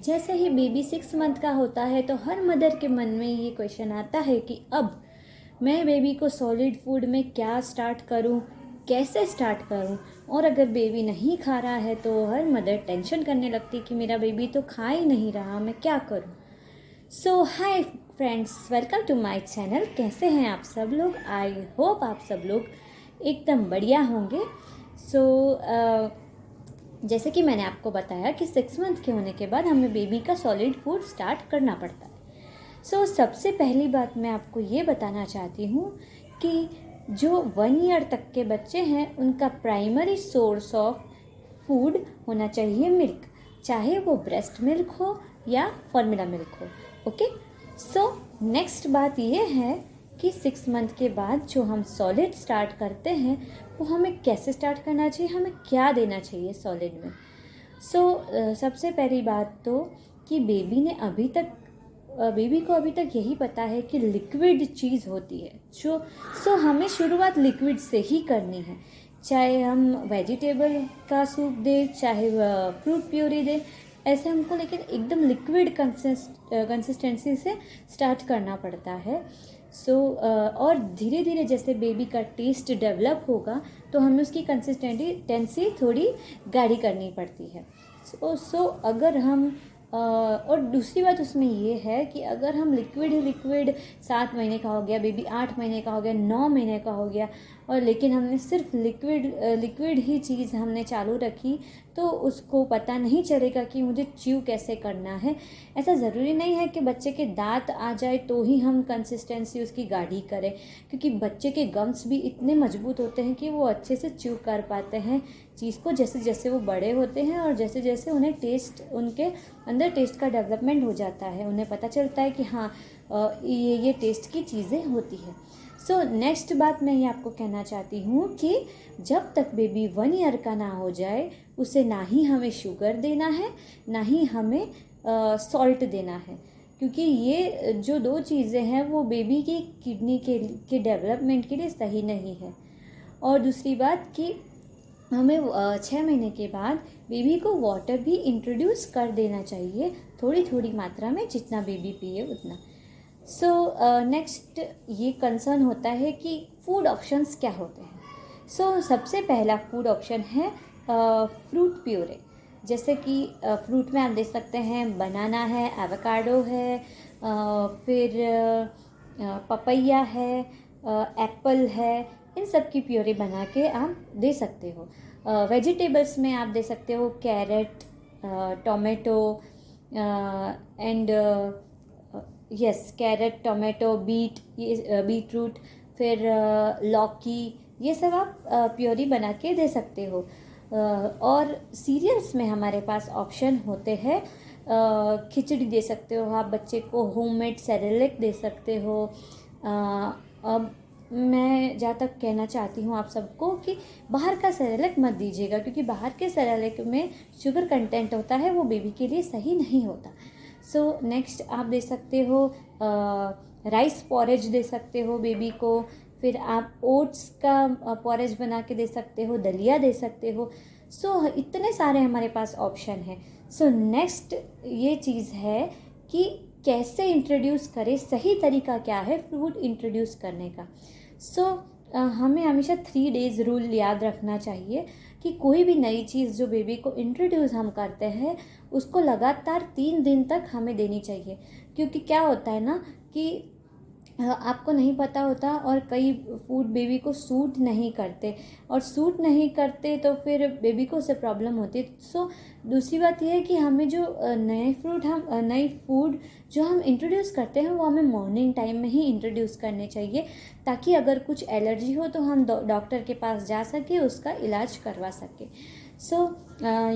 जैसे ही baby 6 month का होता है तो हर मदर के मन में ये क्वेश्चन आता है कि अब मैं बेबी को सॉलिड फूड में क्या स्टार्ट करूं, कैसे स्टार्ट करूं। और अगर बेबी नहीं खा रहा है तो हर मदर टेंशन करने लगती कि मेरा बेबी तो खा ही नहीं रहा, मैं क्या करूं। So hi friends, welcome to my channel. कैसे हैं आप सब लोग? आई होप आप सब लोग एकदम बढ़िया होंगे। जैसे कि मैंने आपको बताया कि 6 मंथ के होने के बाद हमें बेबी का सॉलिड फूड स्टार्ट करना पड़ता है। सबसे पहली बात मैं आपको ये बताना चाहती हूँ कि जो 1 ईयर तक के बच्चे हैं उनका प्राइमरी सोर्स ऑफ फूड होना चाहिए मिल्क, चाहे वो ब्रेस्ट मिल्क हो या फॉर्मूला मिल्क हो। ओके, नेक्स्ट बात ये है कि 6 मंथ के बाद जो हम सॉलिड स्टार्ट करते हैं वो हमें कैसे स्टार्ट करना चाहिए, हमें क्या देना चाहिए सॉलिड में। सबसे पहली बात तो कि बेबी को अभी तक यही पता है कि लिक्विड चीज़ होती है हमें शुरुआत लिक्विड से ही करनी है। चाहे हम वेजिटेबल का सूप दें, चाहे फ्रूट प्यूरी दें, ऐसे हमको लेकिन एकदम लिक्विड कंसिस्टेंसी से स्टार्ट करना पड़ता है। और धीरे धीरे जैसे बेबी का टेस्ट डेवलप होगा तो हमें उसकी कंसिस्टेंसी थोड़ी गाढ़ी करनी पड़ती है। अगर हम और दूसरी बात उसमें ये है कि अगर हम लिक्विड 7 महीने का हो गया, बेबी 8 महीने का हो गया, 9 महीने का हो गया, और लेकिन हमने सिर्फ लिक्विड ही चीज़ हमने चालू रखी तो उसको पता नहीं चलेगा कि मुझे च्यू कैसे करना है। ऐसा ज़रूरी नहीं है कि बच्चे के दांत आ जाए तो ही हम कंसिस्टेंसी उसकी गाढ़ी करें, क्योंकि बच्चे के गम्स भी इतने मजबूत होते हैं कि वो अच्छे से च्यू कर पाते हैं चीज़ को जैसे जैसे वो बड़े होते हैं और जैसे जैसे उनके अंदर टेस्ट का डेवलपमेंट हो जाता है, उन्हें पता चलता है कि हाँ ये टेस्ट की चीज़ें होती है। नेक्स्ट बात मैं ये आपको कहना चाहती हूँ कि जब तक बेबी 1 ईयर का ना हो जाए उसे ना ही हमें शुगर देना है, ना ही हमें सॉल्ट देना है, क्योंकि ये जो 2 चीज़ें हैं वो बेबी की किडनी के डेवलपमेंट के लिए सही नहीं है। और दूसरी बात कि हमें 6 महीने के बाद बेबी को वाटर भी इंट्रोड्यूस कर देना चाहिए, थोड़ी थोड़ी मात्रा में, जितना बेबी पिए उतना। नेक्स्ट ये कंसर्न होता है कि फूड ऑप्शंस क्या होते हैं। सबसे पहला फूड ऑप्शन है फ्रूट प्यूरे। जैसे कि फ्रूट में आप देख सकते हैं बनाना है, एवोकाडो है, फिर पपैया है, एप्पल है, इन सब की प्योरी बना के आप दे सकते हो। वेजिटेबल्स में आप दे सकते हो carrot, tomato and carrot, tomato, beetroot, फिर लौकी, ये सब आप प्योरी बना के दे सकते हो। और सीरियल्स में हमारे पास ऑप्शन होते हैं, खिचड़ी दे सकते हो आप बच्चे को, होममेड सेरेलेक दे सकते हो। अब मैं जहाँ तक कहना चाहती हूँ आप सबको कि बाहर का सेरेलेक मत दीजिएगा, क्योंकि बाहर के सेरेलेक में शुगर कंटेंट होता है, वो बेबी के लिए सही नहीं होता। नेक्स्ट आप दे सकते हो राइस पॉरेज दे सकते हो बेबी को, फिर आप ओट्स का पॉरेज बना के दे सकते हो, दलिया दे सकते हो। इतने सारे हमारे पास ऑप्शन हैं। नेक्स्ट ये चीज़ है कि कैसे इंट्रोड्यूस करें, सही तरीका क्या है फूड इंट्रोड्यूस करने का। हमें हमेशा 3 डेज़ रूल याद रखना चाहिए कि कोई भी नई चीज़ जो बेबी को इंट्रोड्यूस हम करते हैं उसको लगातार 3 दिन तक हमें देनी चाहिए, क्योंकि क्या होता है ना कि आपको नहीं पता होता और कई फूड बेबी को सूट नहीं करते, और सूट नहीं करते तो फिर बेबी को उससे प्रॉब्लम होती है। दूसरी बात यह है कि हमें जो नई फूड जो हम इंट्रोड्यूस करते हैं वो हमें मॉर्निंग टाइम में ही इंट्रोड्यूस करने चाहिए, ताकि अगर कुछ एलर्जी हो तो हम डॉक्टर के पास जा सके, उसका इलाज करवा सके।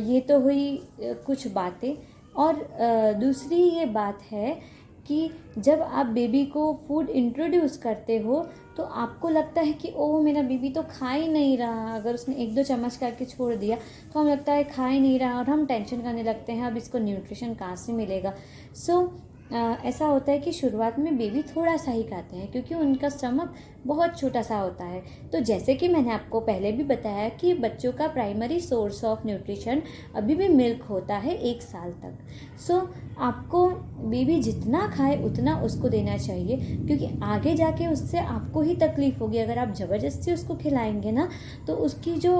ये तो हुई कुछ बातें। और दूसरी ये बात है कि जब आप बेबी को फूड इंट्रोड्यूस करते हो तो आपको लगता है कि ओह मेरा बेबी तो खा ही नहीं रहा, अगर उसने 1-2 चम्मच करके छोड़ दिया तो हमें लगता है खा ही नहीं रहा और हम टेंशन करने लगते हैं अब इसको न्यूट्रिशन कहाँ से मिलेगा। ऐसा होता है कि शुरुआत में बेबी थोड़ा सा ही खाते हैं, क्योंकि उनका स्टमक बहुत छोटा सा होता है। तो जैसे कि मैंने आपको पहले भी बताया कि बच्चों का प्राइमरी सोर्स ऑफ न्यूट्रिशन अभी भी मिल्क होता है 1 साल तक। सो आपको बेबी जितना खाए उतना उसको देना चाहिए, क्योंकि आगे जाके उससे आपको ही तकलीफ़ होगी। अगर आप ज़बरदस्ती उसको खिलाएंगे ना तो उसकी जो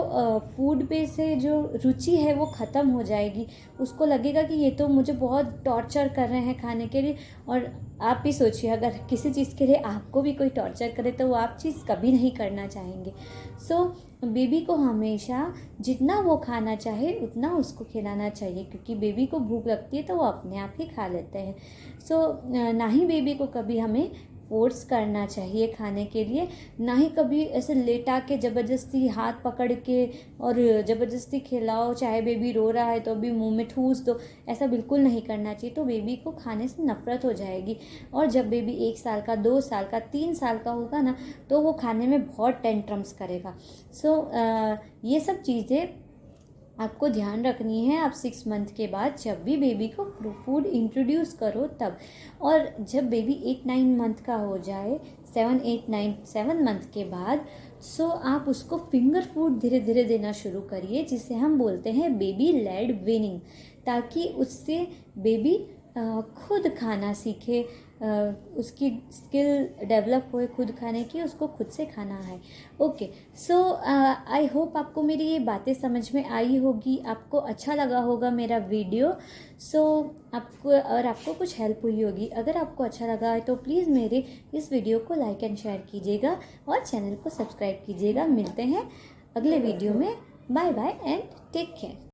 फूड पे से जो रुचि है वो ख़त्म हो जाएगी। उसको लगेगा कि ये तो मुझे बहुत टॉर्चर कर रहे हैं खाने के लिए। और आप भी सोचिए, अगर किसी चीज़ के लिए आपको भी कोई टॉर्चर करे तो वो आप चीज़ कभी नहीं करना चाहेंगे। सो बेबी को हमेशा जितना वो खाना चाहे उतना उसको खिलाना चाहिए, क्योंकि बेबी को भूख लगती है तो वो अपने आप ही खा लेते हैं। सो ना ही बेबी को कभी हमें फोर्स करना चाहिए खाने के लिए, ना ही कभी ऐसे लेटा के ज़बरदस्ती हाथ पकड़ के और ज़बरदस्ती खिलाओ। चाहे बेबी रो रहा है तो अभी मुंह में ठूस दो, ऐसा बिल्कुल नहीं करना चाहिए। तो बेबी को खाने से नफ़रत हो जाएगी। और जब बेबी 1 साल का, 2 साल का, 3 साल का होगा ना तो वो खाने में बहुत टेंट्रम्स करेगा। सो ये सब चीज़ें आपको ध्यान रखनी है। आप 6 मंथ के बाद जब भी बेबी को फूड इंट्रोड्यूस करो तब। और जब बेबी 8-9 मंथ का हो जाए, 7 मंथ के बाद, सो आप उसको फिंगर फूड धीरे धीरे देना शुरू करिए, जिसे हम बोलते हैं बेबी लेड वीनिंग, ताकि उससे बेबी खुद खाना सीखे, उसकी स्किल डेवलप होए खुद खाने की, उसको खुद से खाना है। ओके, सो आई होप आपको मेरी ये बातें समझ में आई होगी, आपको अच्छा लगा होगा मेरा वीडियो। सो आपको कुछ हेल्प हुई होगी। अगर आपको अच्छा लगा है तो प्लीज़ मेरे इस वीडियो को लाइक एंड शेयर कीजिएगा और चैनल को सब्सक्राइब कीजिएगा। मिलते हैं अगले वीडियो में। Bye bye and take care.